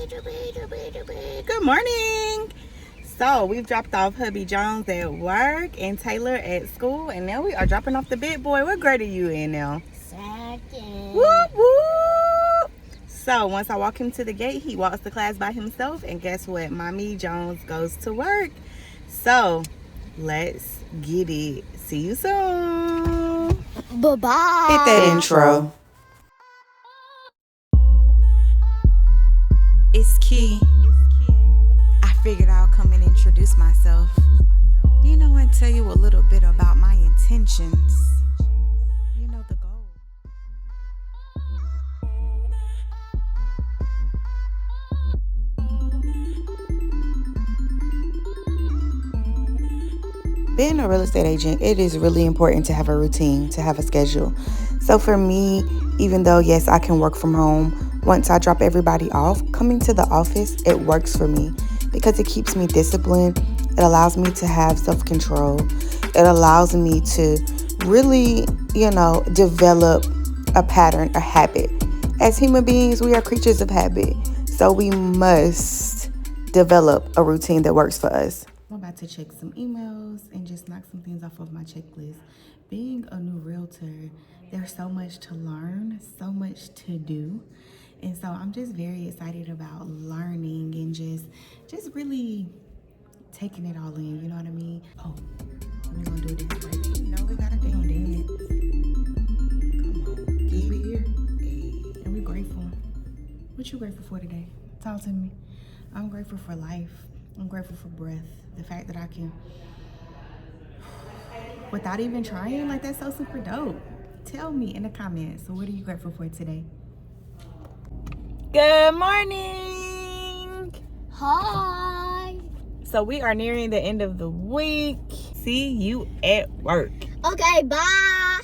Good morning. So we've dropped off hubby Jones at work and Taylor at school, and now we are dropping off the big boy. What grade are you in now? Second. Whoop whoop. So once I walk him to the gate, he walks to class by himself, and guess what? Mommy Jones goes to work. So let's get it. See you soon. Bye-bye. Hit that intro. It's Key. I figured I'll come and introduce myself. And tell you a little bit about my intentions. The goal. Being a real estate agent, it is really important to have a routine, to have a schedule. So for me, even though, yes, I can work from home, once I drop everybody off, coming to the office, it works for me because it keeps me disciplined. It allows me to have self-control. It allows me to really, develop a pattern, a habit. As human beings, we are creatures of habit. So we must develop a routine that works for us. I'm about to check some emails and just knock some things off of my checklist. Being a new realtor, there's so much to learn, so much to do. And so I'm just very excited about learning and just really taking it all in, you know what I mean? Oh, we're gonna do this right. We gotta dance. Come on, cause we here. Hey. And we're grateful. What you grateful for today? Talk to me. I'm grateful for life. I'm grateful for breath. The fact that I can, without even trying, like that's so super dope. Tell me in the comments. So what are you grateful for today? Good morning. Hi. So we are nearing the end of the week. See you at work. Okay, bye.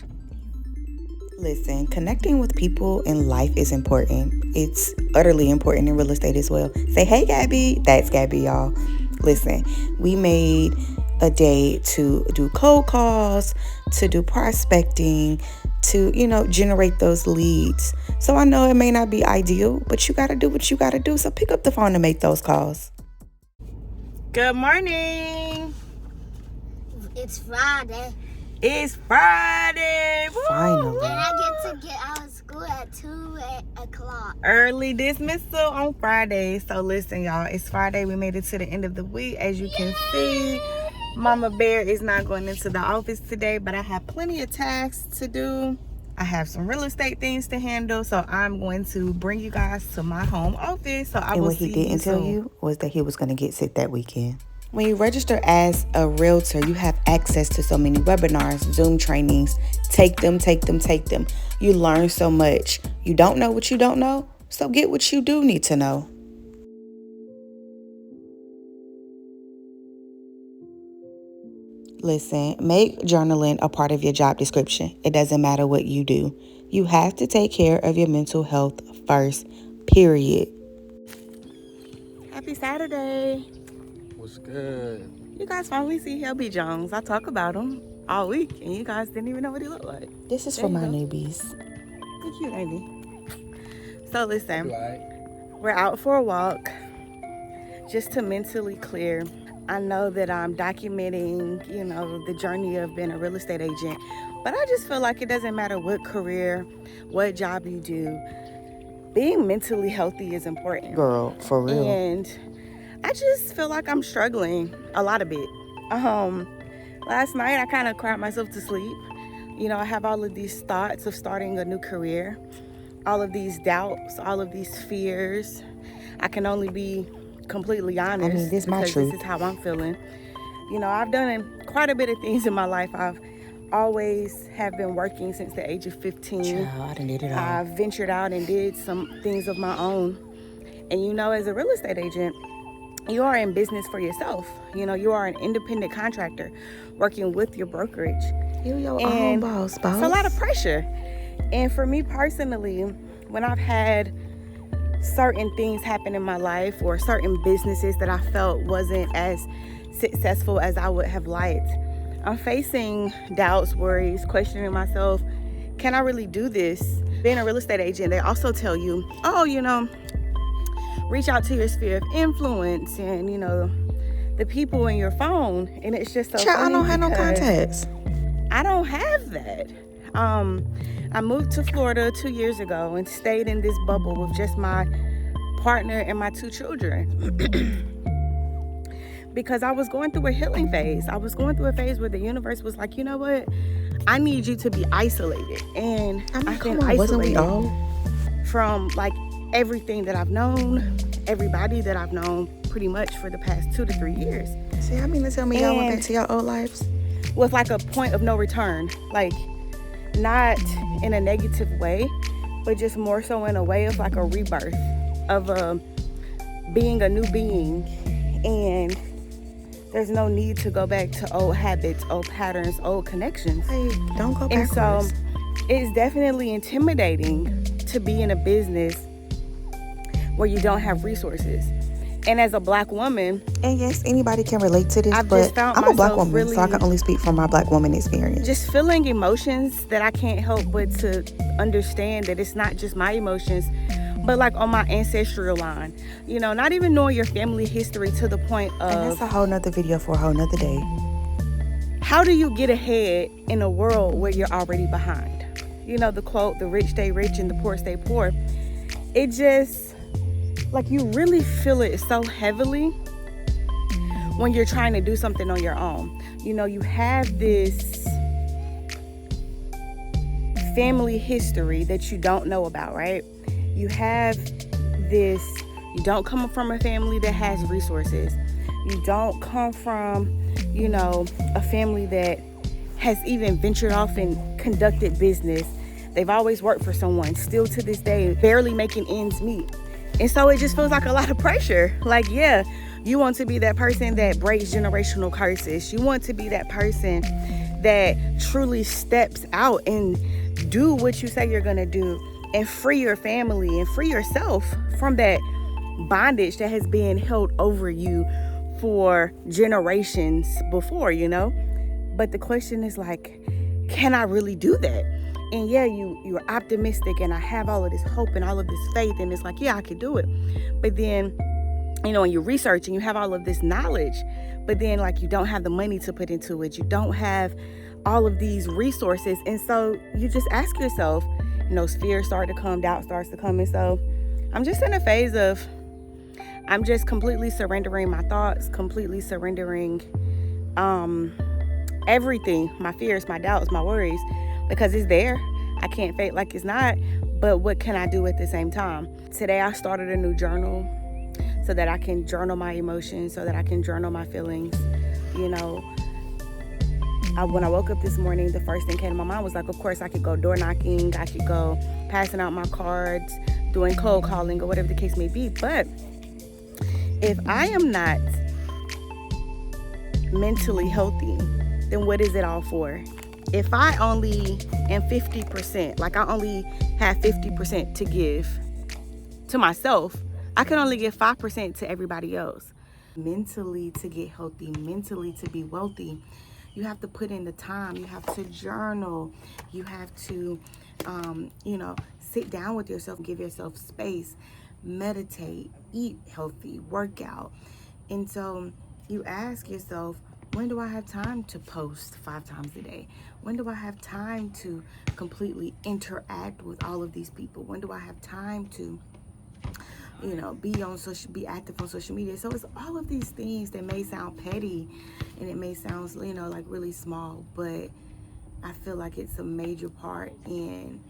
Listen, connecting with people in life is important. It's utterly important in real estate as well. Say, hey, Gabby. That's Gabby, y'all. Listen, we made a day to do cold calls, to do prospecting, to, generate those leads. So I know it may not be ideal, but you got to do what you got to do. So pick up the phone and make those calls. Good morning. It's Friday. It's Friday. Woo! Finally. And I get out of school at 2 o'clock. Early dismissal on Friday. So listen, y'all, it's Friday. We made it to the end of the week. As you can see, Mama Bear is not going into the office today, but I have plenty of tasks to do. I have some real estate things to handle, so I'm going to bring you guys to my home office. So I will see you soon. And what he didn't tell you was that he was going to get sick that weekend. When you register as a realtor, you have access to so many webinars, Zoom trainings. Take them. You learn so much. You don't know what you don't know, so get what you do need to know. Listen, make journaling a part of your job description. It doesn't matter what you do. You have to take care of your mental health first, period. Happy Saturday. What's good? You guys finally see Hubby Jones. I talk about him all week, and you guys didn't even know what he looked like. This is for my newbies. Look cute, ain't he? So listen, we're out for a walk just to mentally clear. I know that I'm documenting, the journey of being a real estate agent, but I just feel like it doesn't matter what career, what job you do, being mentally healthy is important. Girl, for real. And I just feel like I'm struggling a lot of it. Last night I kind of cried myself to sleep. I have all of these thoughts of starting a new career, all of these doubts, all of these fears. I can only be completely honest. This is my truth. This is how I'm feeling. I've done quite a bit of things in my life. I've always have been working since the age of 15. Child, I done did it all. I've ventured out and did some things of my own. And as a real estate agent, you are in business for yourself. You are an independent contractor working with your brokerage. You're your own boss. It's a lot of pressure. And for me personally, when I've had certain things happen in my life or certain businesses that I felt wasn't as successful as I would have liked, I'm facing doubts, worries, questioning myself. Can I really do this? Being a real estate agent, they also tell you, reach out to your sphere of influence and, you know, the people in your phone. And it's just so funny. I don't have no contacts. I don't have that. I moved to Florida 2 years ago and stayed in this bubble with just my partner and my 2 children. Because I was going through a healing phase. I was going through a phase where the universe was like, you know what? I need you to be isolated. And I've been isolated from like everything that I've known, everybody that I've known pretty much for the past 2 to 3 years. See, I mean to tell me y'all went back to your old lives? Was like a point of no return. Like, not in a negative way, but just more so in a way of like a rebirth of being a new being. And there's no need to go back to old habits, old patterns, old connections. Hey, don't go backwards. And so it's definitely intimidating to be in a business where you don't have resources. And as a Black woman, and yes, anybody can relate to this, but I'm a Black woman, really, so I can only speak from my Black woman experience. Just feeling emotions that I can't help but to understand that it's not just my emotions, but like on my ancestral line. You know, not even knowing your family history to the point of... And that's a whole nother video for a whole nother day. How do you get ahead in a world where you're already behind? You know, the quote, the rich stay rich and the poor stay poor. It just... like, you really feel it so heavily when you're trying to do something on your own. You know, you have this family history that you don't know about, right? You have this, you don't come from a family that has resources. You don't come from, you know, a family that has even ventured off and conducted business. They've always worked for someone, still to this day, barely making ends meet. And so it just feels like a lot of pressure. Like, yeah, you want to be that person that breaks generational curses. You want to be that person that truly steps out and do what you say you're going to do and free your family and free yourself from that bondage that has been held over you for generations before, you know? But the question is like, can I really do that? And yeah, you're optimistic and I have all of this hope and all of this faith, and it's like, yeah, I could do it. But then, you know, when you research and you have all of this knowledge, but then like you don't have the money to put into it, you don't have all of these resources. And so you just ask yourself, you know, fear starts to come, doubt starts to come. And so I'm just in a phase of, I'm just completely surrendering my thoughts, completely surrendering everything, my fears, my doubts, my worries, because it's there. I can't fake like it's not, but what can I do at the same time? Today I started a new journal so that I can journal my emotions, so that I can journal my feelings. You know, when I woke up this morning, the first thing came to my mind was like, of course I could go door knocking, I could go passing out my cards, doing cold calling or whatever the case may be. But if I am not mentally healthy, then what is it all for? If I only am 50%, like I only have 50% to give to myself, I can only give 5% to everybody else. Mentally, to get healthy, mentally to be wealthy, you have to put in the time. You have to journal. You have to, you know, sit down with yourself, give yourself space, meditate, eat healthy, work out. And so you ask yourself, when do I have time to post 5 times a day? When do I have time to completely interact with all of these people? When do I have time to, you know, be active on social media? So it's all of these things that may sound petty and it may sound, you know, like really small, but I feel like it's a major part in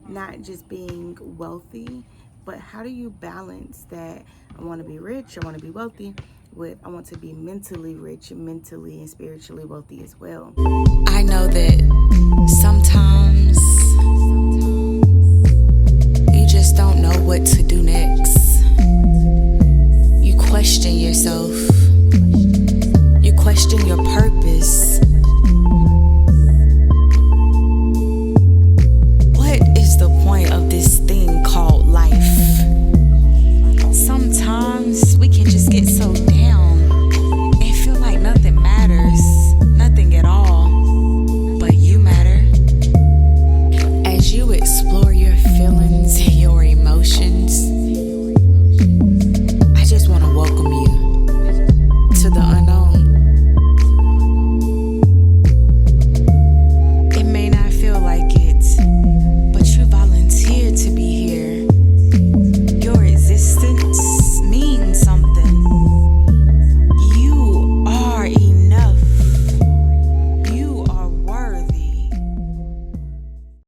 not just being wealthy, but how do you balance that? I want to be rich, I want to be wealthy, with I want to be mentally rich and mentally and spiritually wealthy as well. I know that sometimes you just don't know what to do next.